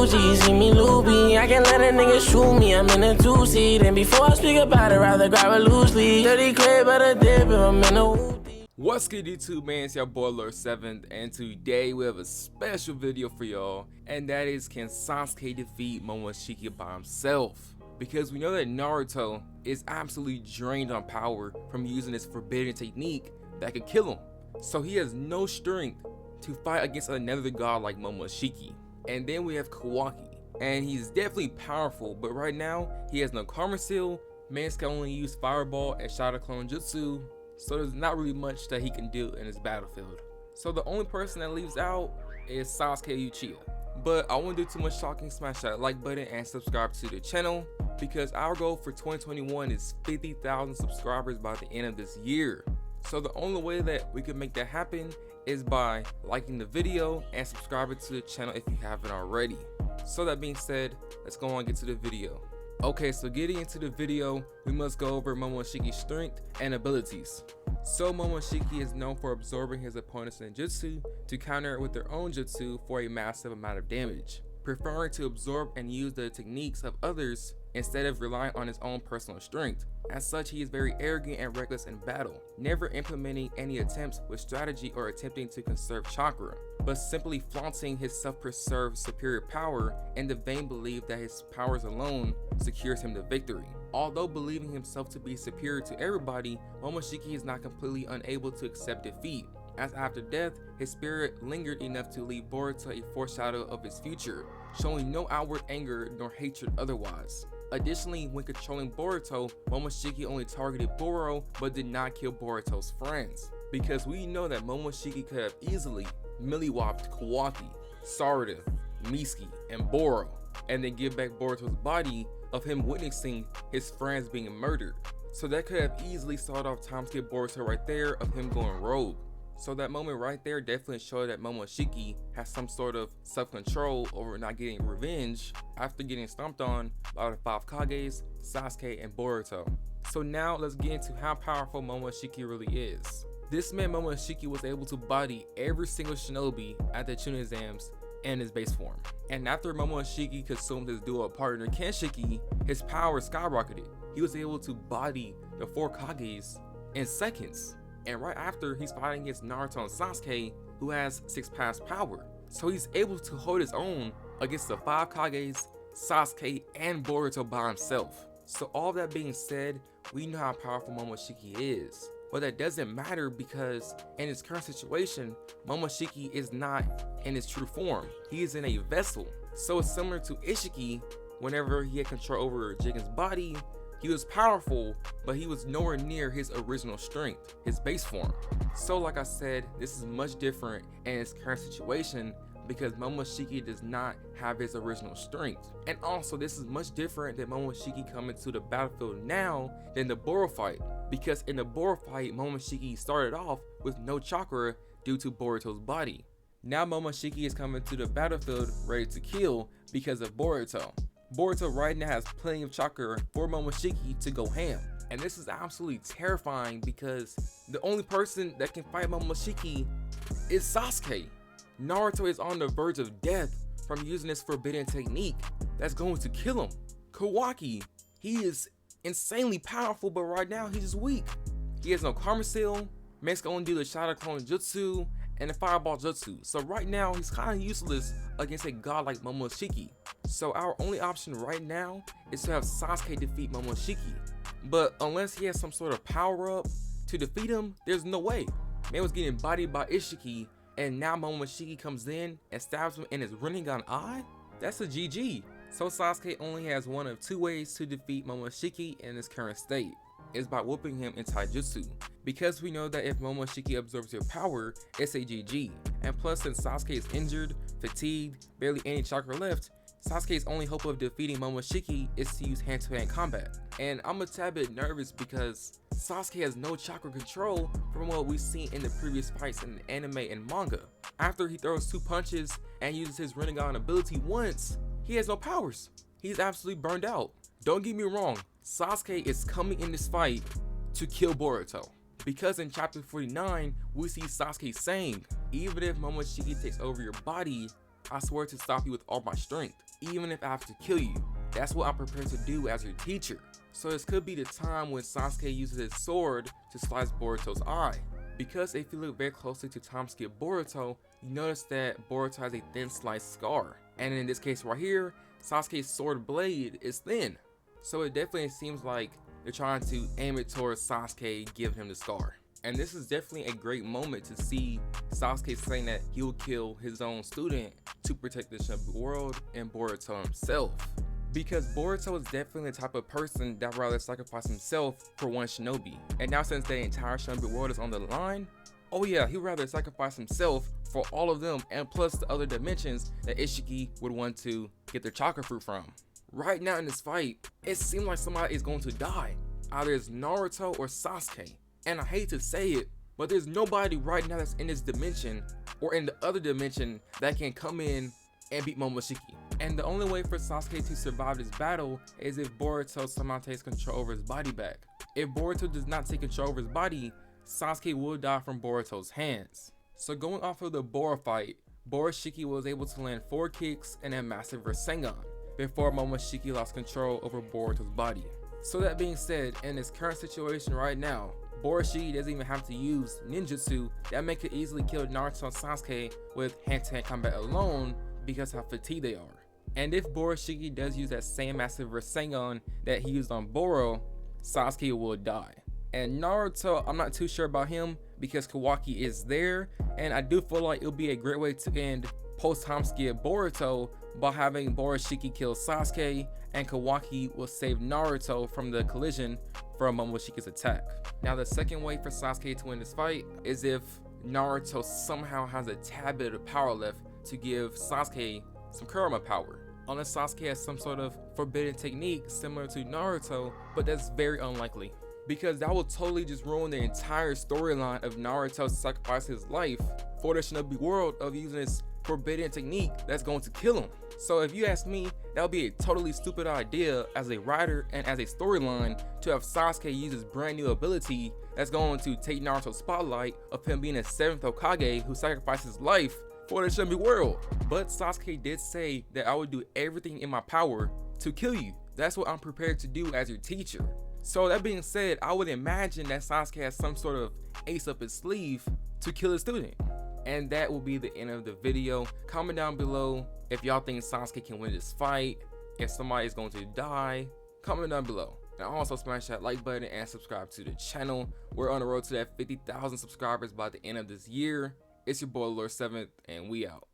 Gucci, see me loopy. I can't let a nigga shoot me, I'm in a two-seat. And before I speak about it, rather grab it loosely. Dirty crib, but a dip if I'm in a hoopty. What's good, YouTube, man? It's your boy Lord7th, and today we have a special video for y'all, and that is, can Sasuke defeat Momoshiki by himself? Because we know that Naruto is absolutely drained on power from using this forbidden technique that could kill him. So he has no strength to fight against another god like Momoshiki. And then we have Kawaki, and he's definitely powerful, but right now he has no Karma Seal, man can only use Fireball and Shadow Clone Jutsu, so there's not really much that he can do in his battlefield. So the only person that leaves out is Sasuke Uchiha. But I won't do too much talking, smash that like button and subscribe to the channel, because our goal for 2021 is 50,000 subscribers by the end of this year. So the only way that we can make that happen is by liking the video and subscribing to the channel if you haven't already. So that being said, let's go on and get to the video. Okay, so getting into the video, we must go over Momoshiki's strength and abilities. So Momoshiki is known for absorbing his opponent's ninjutsu to counter it with their own jutsu for a massive amount of damage, preferring to absorb and use the techniques of others instead of relying on his own personal strength. As such, he is very arrogant and reckless in battle, never implementing any attempts with strategy or attempting to conserve chakra, but simply flaunting his self-preserved superior power in the vain belief that his powers alone secures him the victory. Although believing himself to be superior to everybody, Momoshiki is not completely unable to accept defeat, as after death, his spirit lingered enough to leave Boruto a foreshadow of his future, showing no outward anger nor hatred otherwise. Additionally, when controlling Boruto, Momoshiki only targeted Boro but did not kill Boruto's friends, because we know that Momoshiki could have easily milli-whopped Kawaki, Sarada, Miski, and Boro, and then give back Boruto's body of him witnessing his friends being murdered. So that could have easily started off time skip Boruto right there of him going rogue. So that moment right there definitely showed that Momoshiki has some sort of self-control over not getting revenge after getting stomped on by the 5 Kages, Sasuke, and Boruto. So now let's get into how powerful Momoshiki really is. This man Momoshiki was able to body every single shinobi at the Chunin exams in his base form. And after Momoshiki consumed his dual partner Kenshiki, his power skyrocketed. He was able to body the 4 Kages in seconds. And right after, he's fighting against Naruto and Sasuke, who has 6 pass power. So he's able to hold his own against the 5 Kages, Sasuke, and Boruto by himself. So all that being said, we know how powerful Momoshiki is. But that doesn't matter because in his current situation, Momoshiki is not in his true form. He is in a vessel. So it's similar to Ishiki. Whenever he had control over Jigen's body, he was powerful, but he was nowhere near his original strength, his base form. So like I said, this is much different in his current situation because Momoshiki does not have his original strength. And also, this is much different than Momoshiki coming to the battlefield now than the Boro fight, because in the Boro fight, Momoshiki started off with no chakra due to Boruto's body. Now Momoshiki is coming to the battlefield ready to kill because of Boruto. Boruto right now has plenty of chakra for Momoshiki to go ham. And this is absolutely terrifying because the only person that can fight Momoshiki is Sasuke. Naruto is on the verge of death from using this forbidden technique that's going to kill him. Kawaki, he is insanely powerful, but right now he's just weak. He has no Karma Seal, man's can only do the Shadow Clone Jutsu and the Fireball Jutsu. So right now he's kind of useless against a god like Momoshiki. So our only option right now is to have Sasuke defeat Momoshiki. But unless he has some sort of power up to defeat him, there's no way. Man was getting bodied by Ishiki, and now Momoshiki comes in and stabs him in his Rinnegan eye? That's a GG. So Sasuke only has one of 2 ways to defeat Momoshiki in his current state, is by whooping him in taijutsu, because we know that if Momoshiki absorbs your power, it's a GG. And plus, since Sasuke is injured, fatigued, barely any chakra left, Sasuke's only hope of defeating Momoshiki is to use hand-to-hand combat. And I'm a tad bit nervous because Sasuke has no chakra control from what we've seen in the previous fights in the anime and manga. After he throws 2 punches and uses his Rinnegan ability once, he has no powers. He's absolutely burned out. Don't get me wrong, Sasuke is coming in this fight to kill Boruto, because in chapter 49 we see Sasuke saying, even if Momoshiki takes over your body, I swear to stop you with all my strength, even if I have to kill you. That's what I'm prepared to do as your teacher. So this could be the time when Sasuke uses his sword to slice Boruto's eye. Because if you look very closely to time skip Boruto, you notice that Boruto has a thin sliced scar. And in this case right here, Sasuke's sword blade is thin. So it definitely seems like they're trying to aim it towards Sasuke, giving him the scar. And this is definitely a great moment to see Sasuke saying that he will kill his own student to protect the Shinobi world and Boruto himself. Because Boruto is definitely the type of person that would rather sacrifice himself for one shinobi. And now since the entire Shinobi world is on the line, oh yeah, he would rather sacrifice himself for all of them and plus the other dimensions that Ishiki would want to get their chakra fruit from. Right now in this fight, it seems like somebody is going to die. Either it's Naruto or Sasuke. And I hate to say it, but there's nobody right now that's in this dimension or in the other dimension that can come in and beat Momoshiki. And the only way for Sasuke to survive this battle is if Boruto somehow takes control over his body back. If Boruto does not take control over his body, Sasuke will die from Boruto's hands. So going off of the Bora fight, BoruShiki was able to land 4 kicks and a massive Rasengan before Momoshiki lost control over Boruto's body. So that being said, in this current situation right now, BoruShiki doesn't even have to use ninjutsu that may could easily kill Naruto and Sasuke with hand-to-hand combat alone because how fatigued they are. And if BoruShiki does use that same massive Rasengan that he used on Boro, Sasuke will die. And Naruto, I'm not too sure about him because Kawaki is there, and I do feel like it'll be a great way to end post-time skip Boruto by having BoruShiki kill Sasuke and Kawaki will save Naruto from the collision from Momoshiki's attack. Now the second way for Sasuke to win this fight is if Naruto somehow has a tad bit of power left to give Sasuke some Kurama power. Unless Sasuke has some sort of forbidden technique similar to Naruto, but that's very unlikely. Because that will totally just ruin the entire storyline of Naruto sacrificing his life for the Shinobi world of using this forbidden technique that's going to kill him. So if you ask me, that would be a totally stupid idea as a writer and as a storyline to have Sasuke use his brand new ability that's going to take Naruto's spotlight of him being a 7th Hokage who sacrificed his life for the Shinobi world. But Sasuke did say that I would do everything in my power to kill you. That's what I'm prepared to do as your teacher. So that being said, I would imagine that Sasuke has some sort of ace up his sleeve to kill his student. And that will be the end of the video. Comment down below if y'all think Sasuke can win this fight, if somebody is going to die. Comment down below. And also smash that like button and subscribe to the channel. We're on the road to that 50,000 subscribers by the end of this year. It's your boy Lord 7th, and we out.